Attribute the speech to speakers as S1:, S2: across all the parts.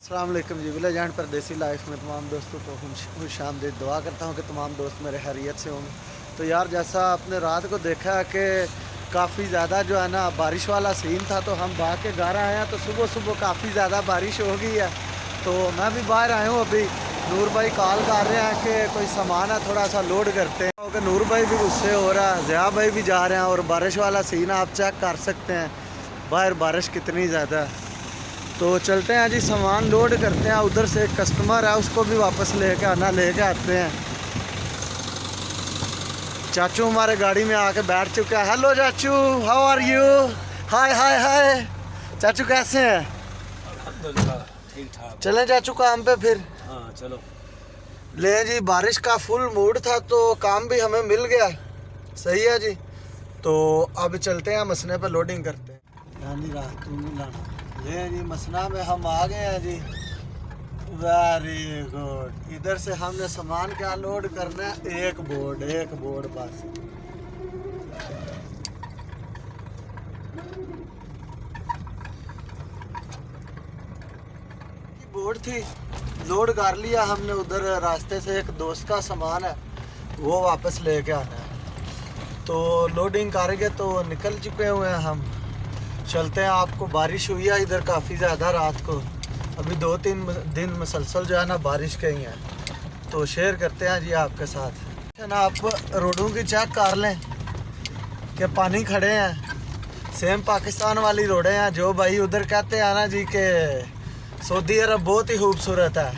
S1: अस्सलाम वालेकुम जी। Village and परदेसी लाइफ में तमाम दोस्तों को खुश आमदीद। दुआ करता हूँ कि तमाम दोस्त मेरे खैरियत से होंगे। तो यार जैसा आपने रात को देखा कि काफ़ी ज़्यादा जो है ना बारिश वाला सीन था, तो हम भाग के घर आए हैं तो सुबह सुबह काफ़ी ज़्यादा बारिश हो गई है। तो मैं भी बाहर आया हूँ। अभी नूर भाई कॉल कर रहे हैं कि कोई सामान है थोड़ा सा लोड करते हैं। क्योंकि नूर भाई भी गुस्से हो रहा है, ज़िया भाई भी जा रहे हैं और बारिश वाला सीन आप चेक कर सकते हैं बाहर बारिश कितनी ज़्यादा है। तो चलते हैं जी, सामान लोड करते हैं। उधर से एक कस्टमर है, उसको भी वापस लेके आते हैं। चाचू हमारे गाड़ी में आके बैठ चुके हैं। हेलो चाचू, हाउ आर यू? हाय हाय हाय चाचू, कैसे हैं?
S2: अल्हम्दुलिल्लाह ठीक ठाक।
S1: चलें चाचू काम पे फिर?
S2: हाँ चलो।
S1: ले जी, बारिश का फुल मूड था तो काम भी हमें मिल गया। सही है जी। तो अब चलते हैं, मसने पे लोडिंग करते हैं। यानी रात तू नहीं लाना। ले जी, मसना में हम आ गए हैं जी। Very good. इधर से हमने सामान क्या लोड करना है? एक बोर्ड बस। बोर्ड थी, लोड कर लिया हमने। उधर रास्ते से एक दोस्त का सामान है, वो वापस लेके आना है। तो लोडिंग करेंगे तो निकल चुके हुए हैं हम। चलते हैं। आपको बारिश हुई है इधर काफ़ी ज़्यादा रात को। अभी 2-3 दिन मुसलसल जो है ना बारिश के ही हैं। तो शेयर करते हैं जी आपके साथ है ना। आप रोडों की चेक कर लें कि पानी खड़े हैं। सेम पाकिस्तान वाली रोडें हैं। जो भाई उधर कहते हैं ना जी कि सऊदी अरब बहुत ही खूबसूरत है।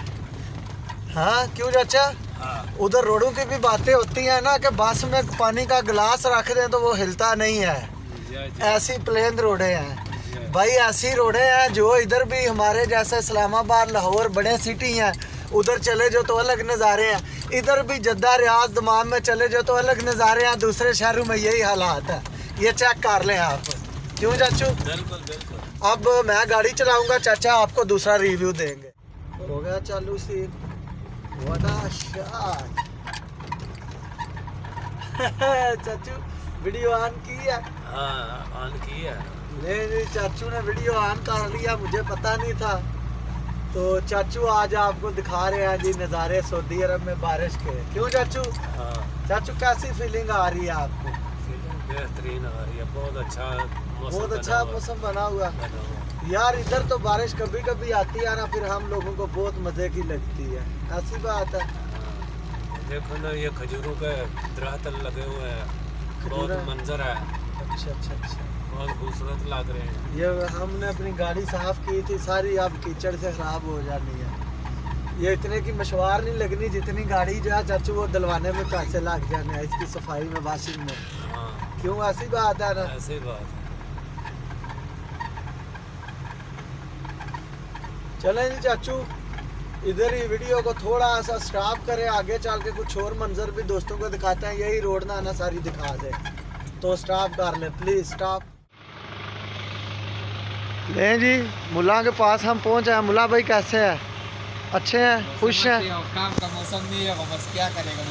S1: हाँ क्यों चाचा?
S2: हाँ।
S1: उधर रोडों की भी बातें होती हैं ना कि बस में पानी का गिलास रख दें तो वो हिलता नहीं है। ऐसी प्लेन रोडें हैं भाई, ऐसी रोडें हैं जो इधर भी हमारे जैसे इस्लामाबाद, लाहौर बड़े सिटी हैं, उधर चले जो तो अलग नज़ारे हैं। इधर भी जद्दा, रियाज, दमाम में चले जो तो अलग नज़ारे हैं। दूसरे शहरों में यही हालात है। ये चेक कर लें आप। क्यों चाचू?
S2: बिल्कुल बिल्कुल।
S1: अब मैं गाड़ी चलाऊंगा, चाचा आपको दूसरा रिव्यू देंगे। हो गया चालू सीन। What a shot. चाचू वीडियो ऑन की है?
S2: हाँ ऑन की है।
S1: नहीं, चाचू ने वीडियो ऑन कर लिया, मुझे पता नहीं था। तो चाचू आज आपको दिखा रहे हैं जी नज़ारे सऊदी अरब में बारिश के। क्यों चाचू?
S2: हाँ
S1: चाचू कैसी फीलिंग आ रही है आपको?
S2: फीलिंग बेहतरीन आ रही है। बहुत अच्छा
S1: मौसम बना हुआ यार। इधर तो बारिश कभी कभी आती है ना, फिर हम लोगों को बहुत मज़े की लगती है। ऐसी बात है।
S2: देखो ना, ये खजूरों के दरख्त लगे हुए हैं, बहुत मंजर है।
S1: अच्छा।
S2: बहुत खूबसूरत लग रहे हैं।
S1: ये हमने अपनी गाड़ी साफ की थी, सारी अब कीचड़ से खराब हो जानी है। ये इतने की मशवार नहीं लगनी जितनी गाड़ी जो है चाचू वो दिलवाने में पैसे लग जाने हैं, इसकी सफाई में, वॉशिंग में।
S2: हाँ
S1: क्यों? ऐसी बात है ना।
S2: ऐसी बात है।
S1: चलें जी चाचू, इधर ही वीडियो को थोड़ा सा स्टॉप करें। आगे चल के कुछ और मंजर भी दोस्तों को दिखाते हैं। यही रोड ना सारी दिखा दे, तो स्टॉप कर ले प्लीज। स्टॉप। नहीं जी, मुल्ला के पास हम पहुंचे हैं। मुल्ला भाई कैसे हैं? अच्छे हैं? खुश हैं?
S3: काम का मौसम नहीं है, बस क्या करेगा।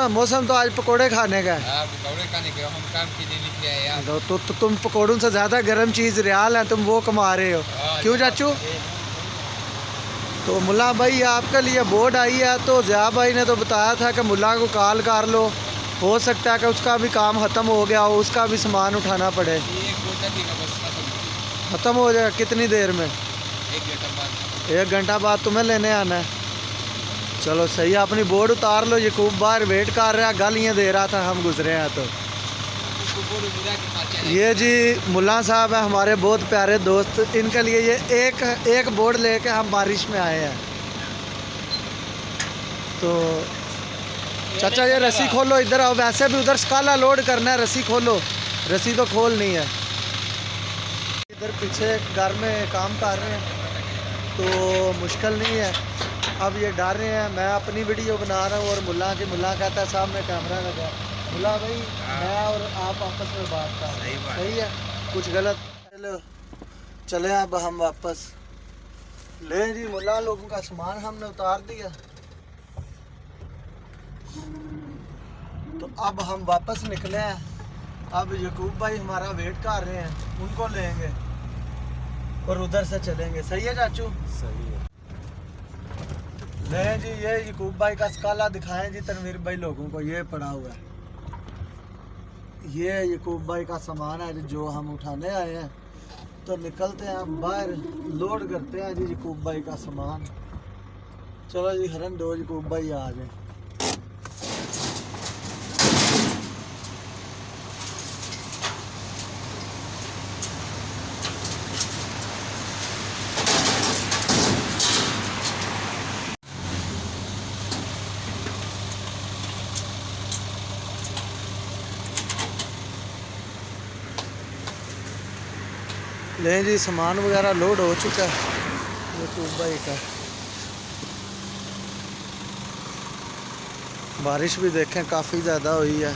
S1: मौसम तो आज पकोड़े खाने का है।
S3: पकौड़े खाने के, हम काम के लिए निकले हैं यार।
S1: तो तुम पकोड़ों से ज़्यादा गर्म चीज़ रियाल है, तुम वो कमा रहे हो। क्यों चाचू? तो मुल्ला भाई आपके लिए बोर्ड आई है, तो ज़िया भाई ने तो बताया था कि मुल्ला को कॉल कर लो, हो सकता है कि उसका भी काम ख़त्म हो गया हो, उसका भी सामान उठाना पड़े। ख़त्म हो जाएगा कितनी देर में? 1 घंटा बाद तुम्हें लेने आना है। चलो सही है, अपनी बोर्ड उतार लो। ये खूब बार वेट कर रहा है, गालियाँ दे रहा था हम गुजरे हैं। तो ये जी मुल्ला साहब है हमारे बहुत प्यारे दोस्त। इनके लिए ये एक बोर्ड लेके हम बारिश में आए हैं। तो चाचा ये रस्सी खोलो, इधर आओ। वैसे भी उधर स्काला लोड करना है, रस्सी खोलो। रस्सी तो खोल नहीं है। इधर पीछे घर में काम कर रहे हैं तो मुश्किल नहीं है। अब ये डर रहे हैं, मैं अपनी वीडियो बना रहा हूँ और मुल्ला कहता है सामने कैमरा लगा। मुल्ला भाई मैं और आप आपस में बात कर रहे हैं, सही है? कुछ गलत? चलो चले अब हम वापस। ले जी, मुल्ला लोगों का सामान हमने उतार दिया। तो अब हम वापस निकले हैं। अब यकूब भाई हमारा वेट कर रहे हैं, उनको लेंगे और उधर से चलेंगे। सही है चाचू?
S2: सही है।
S1: नहीं जी, ये यकूब भाई का स्काला दिखाएं जी तनवीर भाई लोगों को। ये पड़ा हुआ है, ये यकूब भाई का सामान है जो हम उठाने आए हैं। तो निकलते हैं हम बाहर, लोड करते हैं जी यकूब भाई का सामान। चलो जी हरन दो, यकूब भाई आ जाए। लें जी, सामान वगैरह लोड हो चुका है यकूब भाई का। बारिश भी देखें काफ़ी ज़्यादा हुई है।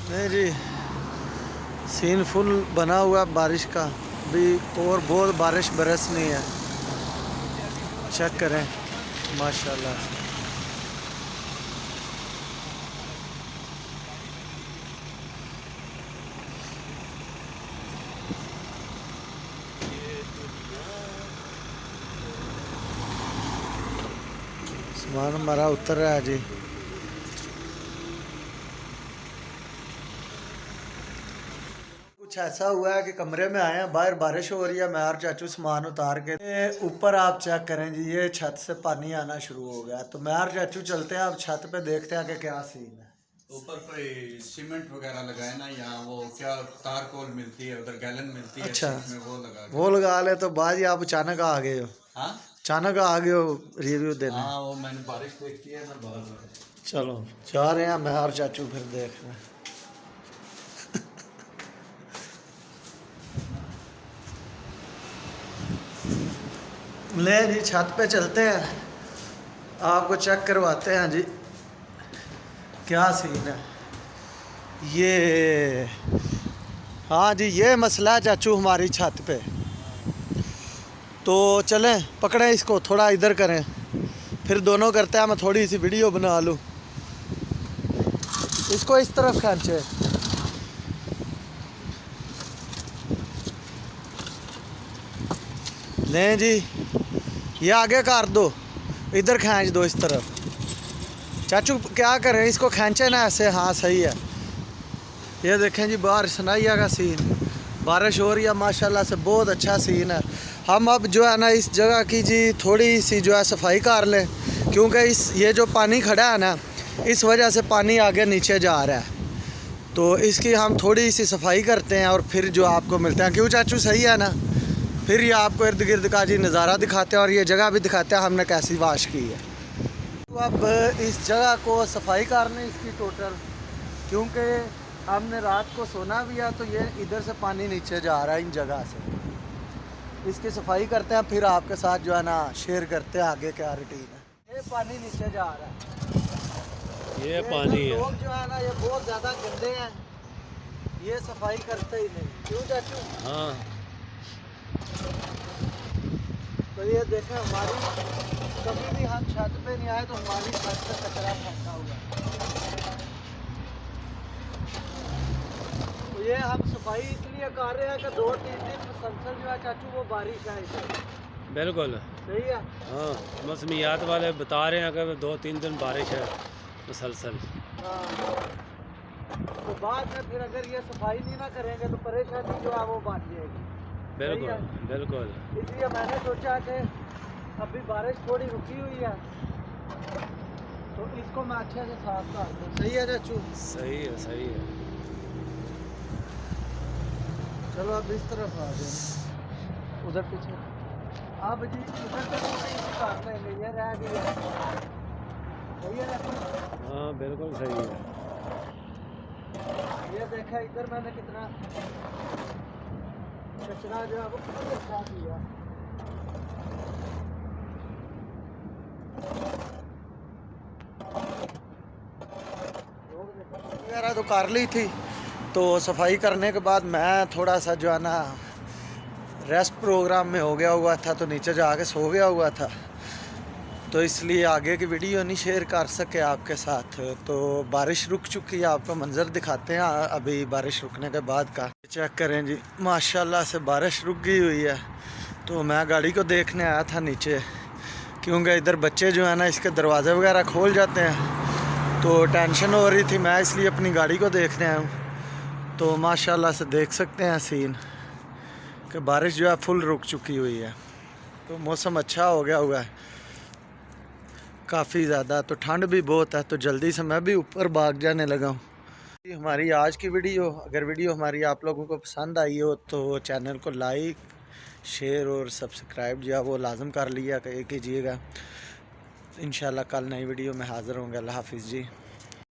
S1: नहीं जी, सीन फुल बना हुआ बारिश का भी, और बहुत बारिश बरस नहीं है। चेक करें माशाल्लाह। सामान हमारा उतर रहा है जी। कुछ ऐसा हुआ है कि कमरे में आए हैं, बाहर बारिश हो रही है। मैं और चाचू सामान उतार के ऊपर आप चेक करें जी, ये छत से पानी आना शुरू हो गया। तो मैं और चाचू चलते हैं अब छत पे, देखते हैं कि क्या सीन है।
S3: ऊपर कोई सीमेंट वगैरह लगाए ना, यहाँ वो क्या तारकोल मिलती है, उधर गैलन मिलती है।
S1: अच्छा,
S3: में
S1: वो लगा ले। तो बाजी आप अचानक आ गए हो?
S3: हाँ,
S1: अचानक आ गए हो रिव्यू देने?
S3: हाँ, वो मैंने बारिश देखी है ना बाहर।
S1: चलो जा रहे हैं मैं और चाचू, फिर देख रहे हैं। ले जी छत पे चलते हैं, आपको चेक करवाते हैं जी क्या सीन है। ये हाँ जी, ये मसला है चाचू हमारी छत पे। तो चलें पकड़ें इसको, थोड़ा इधर करें, फिर दोनों करते हैं। मैं थोड़ी सी वीडियो बना लूँ। इसको इस तरफ खींचे। लें जी, ये आगे कर दो, इधर खींच दो इस तरफ। चाचू क्या करें, इसको खींचे ना ऐसे। हाँ सही है। ये देखें जी बाहर सनाइया का सीन, बारिश हो रही है माशाल्लाह से, बहुत अच्छा सीन है। हम अब जो है ना इस जगह की जी थोड़ी सी जो है सफाई कर लें, क्योंकि ये जो पानी खड़ा है ना, इस वजह से पानी आगे नीचे जा रहा है। तो इसकी हम थोड़ी सी सफाई करते हैं और फिर जो आपको मिलते हैं। क्यों चाचू, सही है ना? फिर ये आपको इर्द गिर्द का जी नज़ारा दिखाते हैं और ये जगह भी दिखाते हैं हमने कैसी वाश की है। तो अब इस जगह को सफाई करनी इसकी टोटल, क्योंकि हमने रात को सोना भी है। तो ये इधर से पानी नीचे जा रहा है इन जगह से। इसकी सफाई करते हैं, फिर आपके साथ जो है ना शेयर करते हैं आगे क्या रूटीन है। ये पानी नीचे जा रहा है,
S2: ये पानी है।
S1: लोग जो है ना ये बहुत ज़्यादा गंदे हैं, ये सफाई करते ही नहीं। क्यों चाचू?
S2: हाँ,
S1: तो ये देखें, हमारी कभी भी हम छत पे नहीं आए तो हमारी छत पे कचरा फेंका हुआ है। तो ये हम सफाई इसलिए कर रहे हैं कि 2-3 दिन मुसलसल जो है चाचू वो बारिश है इधर।
S2: बिल्कुल
S1: सही है।
S2: हाँ, मौसमियात वाले बता रहे हैं कि 2-3 दिन बारिश है मुसलसल।
S1: हाँ। तो बाद में फिर अगर ये सफाई नहीं ना करेंगे तो परेशानी जो है वो बढ़ जाएगी।
S2: बिल्कुल बिल्कुल।
S1: इसलिए मैंने सोचा कि अभी बारिश थोड़ी रुकी हुई है तो इसको मैं अच्छे से साफ कर दूँ। सही है चाचू?
S2: सही है, सही है।
S1: चलो अब इस तरफ आ जाए, उधर पीछे। अब जी उधर से कर लेंगे, ये रह गया। सही है ना?
S2: हाँ बिल्कुल सही है।
S1: ये देखा इधर मैंने कितना कचरा जो है वो अच्छा किया। वगैरह तो कर ली थी। तो सफाई करने के बाद मैं थोड़ा सा जो है ना रेस्ट प्रोग्राम में हो गया हुआ था, तो नीचे जाके सो गया हुआ था। तो इसलिए आगे की वीडियो नहीं शेयर कर सके आपके साथ। तो बारिश रुक चुकी है, आपको मंज़र दिखाते हैं अभी बारिश रुकने के बाद का। चेक करें जी, माशाल्लाह से बारिश रुक गई हुई है। तो मैं गाड़ी को देखने आया था नीचे, क्योंकि इधर बच्चे जो है ना इसके दरवाज़े वगैरह खोल जाते हैं, तो टेंशन हो रही थी, मैं इसलिए अपनी गाड़ी को देखने आया हूँ। तो माशाल्लाह से देख सकते हैं सीन कि बारिश जो है फुल रुक चुकी हुई है। तो मौसम अच्छा हो गया हुआ है काफ़ी ज़्यादा। तो ठंड भी बहुत है, तो जल्दी से मैं भी ऊपर भाग जाने लगा हूँ। हमारी आज की वीडियो, अगर वीडियो हमारी आप लोगों को पसंद आई हो तो चैनल को लाइक, शेयर और सब्सक्राइब जो है वो लाजम कर लिया कीजिएगा। इंशाल्लाह कल नई वीडियो में हाज़िर होंगे। अल्लाह हाफिज़ जी।